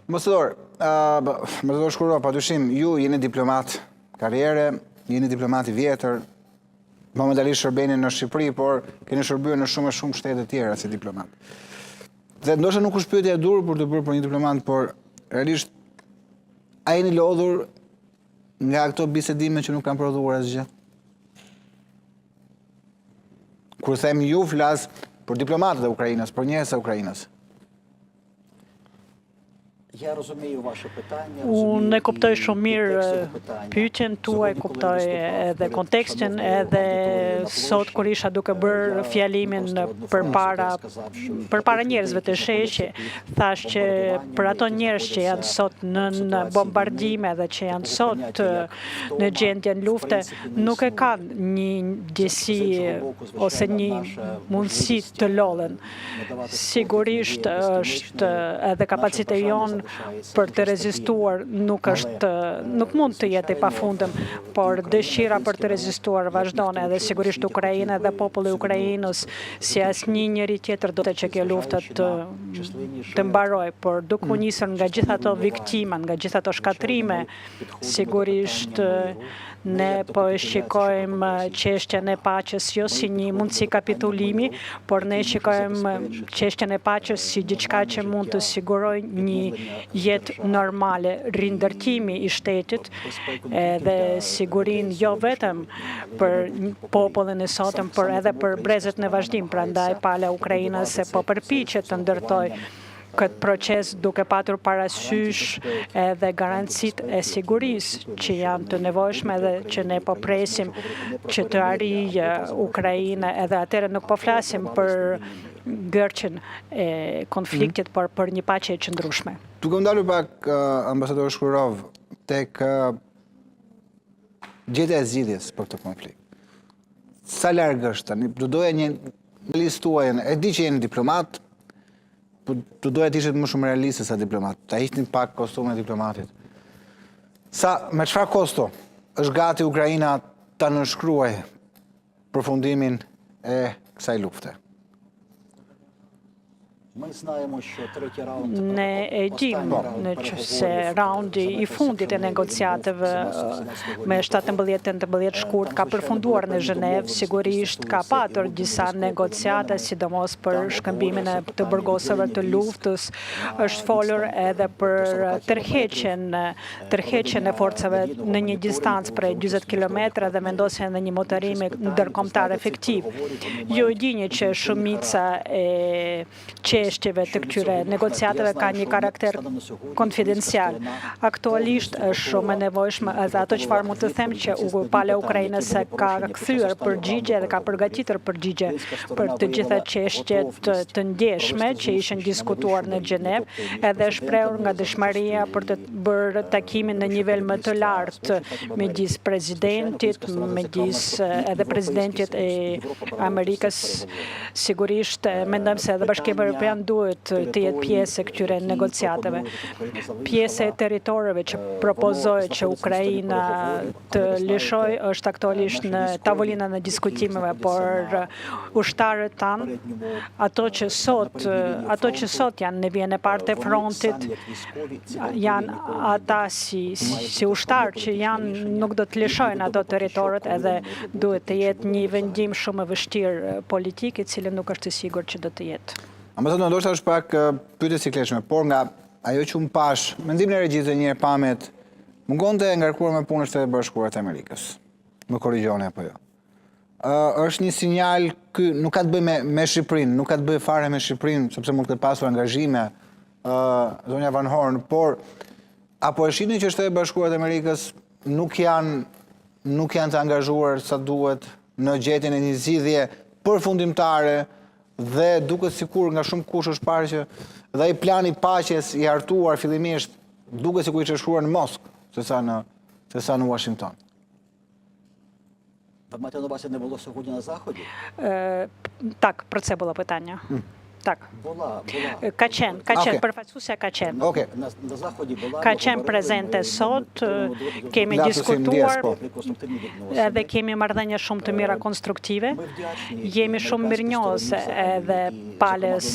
Ambassador Shkurov, padyshim, ju jeni diplomat karriere, jeni diplomat I vjetër, momentalisht shërbeni në Shqipëri, por keni shërbyer në shumë shtete tjera si diplomat. Dhe ndoshta nuk është pyetja e dur për të bërë për një diplomat, por realisht a jeni lodhur nga këto bisedime që nuk kanë prodhuar asgjë? Kur them ju, flas për diplomatët e Ukrainës, për njerëz e Ukrainës. Unë e kuptoj shumë mirë pyetjen tuaj, kuptoj edhe kontekstin, edhe sot kur isha duke bërë fjalimin përpara njerëzve të sheqe, thash që për ato njerëz që janë sot në bombardime dhe që janë sot në gjendjen lufte, nuk e kanë një gjësi ose një mundësi të lodhen. Sigurisht është edhe kapaciteti jonë për të rezistuar nuk mund të jetë I pafundëm, por dëshira për të rezistuar vazhdon edhe sigurisht Ukraina dhe populli Ukrainës si asnjë njeri tjetër do të që kjo lufta të mbaroj, por duke u nisur nga gjitha ato viktima, nga gjitha ato shkatrime, sigurisht ne po shikojmë çështjen e paqes jo si një mundësi kapitulimi, por ne shikojmë çështjen e paqes si diçka që mund të sigurojë një jetë normale, rindërtimi I shtetit dhe sigurin jo vetëm për popullin e sotëm, por edhe për brezët në vazhdim. Prandaj pala Ukraina se po përpiqet të ndërtojë këtë proces duke patur parasysh edhe garancit e sigurisë që janë të nevojshme dhe që ne po presim që të arrijë Ukraina, edhe atëherë nuk po flasim për gërçën e konfliktit, por për një paqe e qëndrueshme. Duke ndalur pak, ambasador Shkurov, tek gjetja e zgjidhjes për këtë konflikt. Sa larg është tani? Do doja një listë tuaj, e di që jeni diplomat, të doja të ishit më shumë realiste sa diplomat, ta hiqnin pak kostumin e diplomatit. Me çfarë kosto është gati Ukraina ta nënshkruajë përfundimin e kësaj lufte? Ne e dim se raundi I fundit e negociatave me 17-18 shkurt ka përfunduar në Zhenevë, sigurisht ka patur disa negociata, sidomos për shkëmbimin e të burgosave të luftës, është folur edhe për tërheqjen e forcave në një distancë prej 40 kilometra dhe vendosjen në një motorim ndërkombëtar efektiv. Ju e dini që shumica e çështjeve të këtyre negociatave ka një karakter konfidencial. Aktualisht është shumë e nevojshme edhe ato çfarë mund të them që pala Ukrainës se ka kthyer përgjigje dhe ka përgatitur përgjigje për të gjitha çështjet të ndjeshme që ishin diskutuar në Gjenevë, edhe shprehur nga dëshmëria për të bërë takimin në nivel më të lartë midis presidentit, midis edhe presidentit e Amerikës. Sigurisht mendojmë se edhe Bashkimi Evropian duhet të jetë pjesë e këtyre negociatave. Pjesë e territoreve që propozohet që Ukraina të lëshojë është aktualisht në tavolinën e diskutimeve, por ushtarët tanë, ato që sot janë në vijën e parë të frontit, janë ata si ushtarë që janë nuk do të lëshojnë ato territoret, edhe duhet të jetë një vendim shumë e vështirë politik, I cili nuk është I sigurt që do të jetë. Ambasador, ndoshta është pak pyetje sikletshme, por nga ajo që unë pash, mendimin e regjisë një herë pamet, mungonte ngarkuar me punën e Shtetit Bashkuar të Amerikës. Më korrigjoni apo jo. Është një sinjal ky nuk ka të bëjë me Shqipërinë, nuk ka të bëjë fare me Shqipërinë, sepse mund të ketë pasur angazhime zonja Van Horn, por apo e shihni që Shtetit Bashkuar të Amerikës nuk janë të angazhuar sa duhet në gjetjen e një zgjidhje përfundimtare, dhe duket sikur nga shumë kush është parë që dhe ai plani paqes I hartuar fillimisht duket sikur ishte shkruar në Moskë, sesa në Washington. Так, про це було питання. Tak. Ka qenë, përfaqësuesja ka qenë. Okej. Ka qenë prezente sot, kemi Lapsusim diskutuar ndjes, edhe kemi marrëdhënie shumë të mira konstruktive. Jemi shumë mirënjohëse edhe palës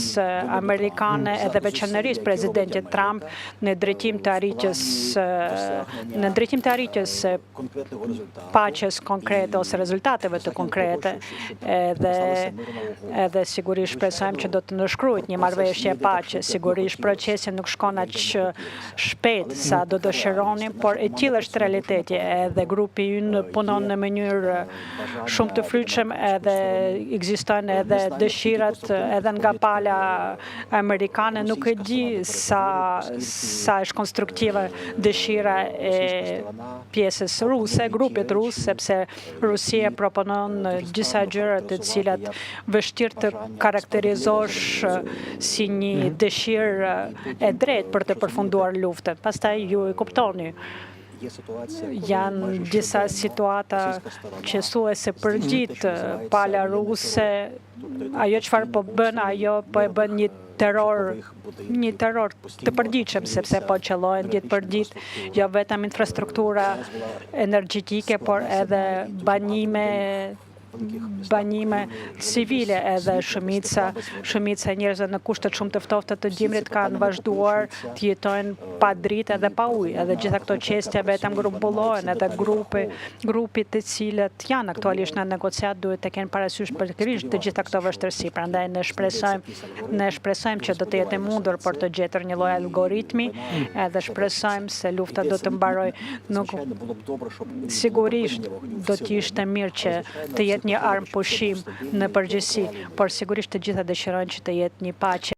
amerikane edhe veçanërisht presidentit Trump në drejtim të arritjes paqes konkrete ose rezultateve të konkrete edhe sigurisht shpresojmë që do të nënshkruhet një marrëveshje paqe. Sigurisht procesi nuk shkon aq shpejt sa do dëshironin, por e tillë është realiteti. Edhe grupi ynë punon në mënyrë shumë të frytshëm edhe ekzistojnë edhe dëshirat edhe nga pala amerikane. Nuk e di sa është konstruktive dëshira e pjesës ruse, grupit rus, sepse Rusia proponon disa gjëra të cilat vështirë të karakterizosh si një dëshirë e drejtë për të përfunduar luftën. Pastaj ju e kuptoni. Janë disa situata që thuhet se përgjith pala ruse, ajo çfarë po bën, ajo po e bën një terror të përgjithshëm, sepse po qellohen ditë për ditë jo vetëm infrastruktura energjetike, por edhe banime civile, edhe shumica njerëzve në kushte shumë të ftofta të dimrit kanë vazhduar të jetojnë pa dritë edhe pa ujë, edhe gjitha këto çështje vetëm grumbullohen, edhe grupit të cilët janë aktualisht në negociat duhet të kenë parasysh pikërisht të gjitha këto vështirësi. Prandaj ne shpresojmë që do të jetë mundur për të gjetur një lloj algoritmi, edhe shpresojmë se lufta do të mbarojë. Nuk sigurisht do të ishte mirë që të jetë një armë pushim në përgjithësi, por sigurisht të gjitha dëshirojnë që të jetë një paqe